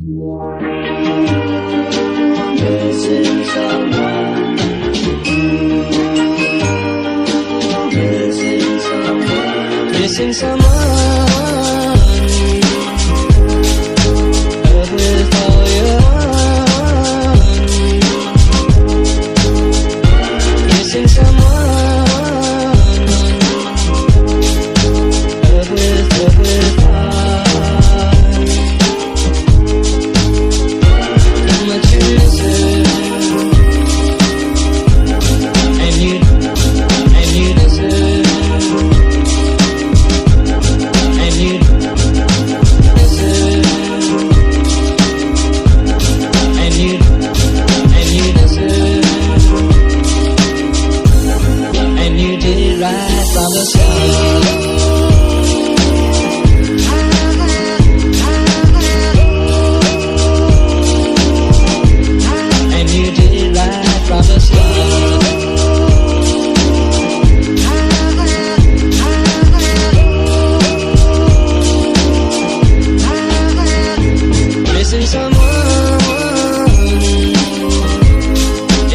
Missing someone with all your heart. Missing someone with heart. How much you miss it, and you deserve. Right from the start, and you did right from the start. Missing someone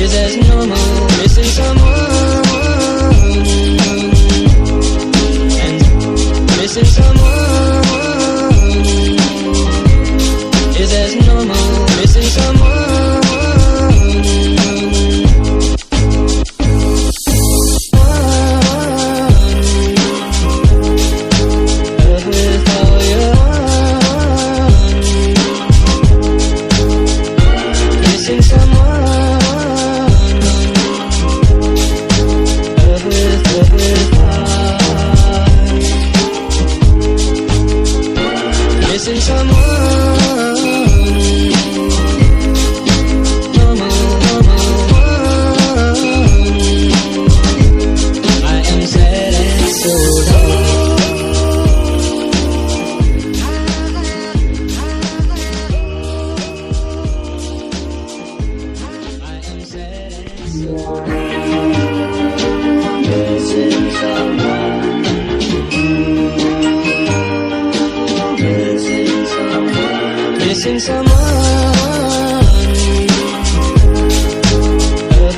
is as normal. Missing someone. Missing someone is as normal. Missing someone with all your heart. Missing someone with heart. Missing someone, I am sad and so down. I am sad and so down. Missing someone. Missing someone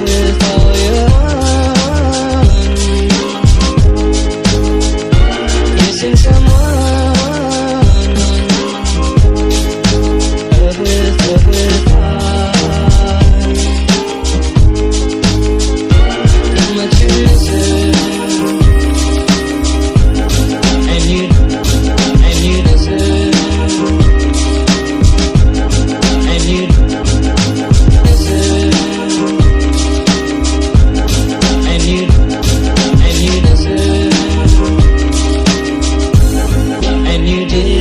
with all your heart. Missing someone with heart. How much you miss it, and you deserve.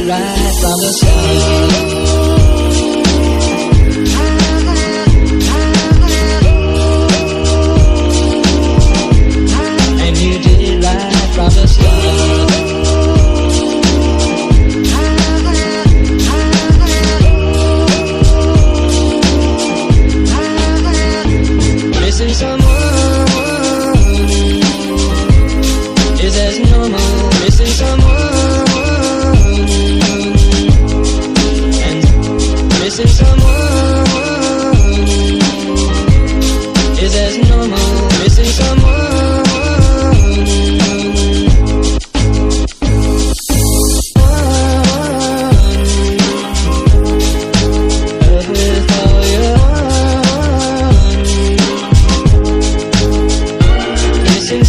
Right from the start. And you did right from the start. Missing someone is as normal. Missing someone. Missing someone is as normal. Missing with all your heart. Missing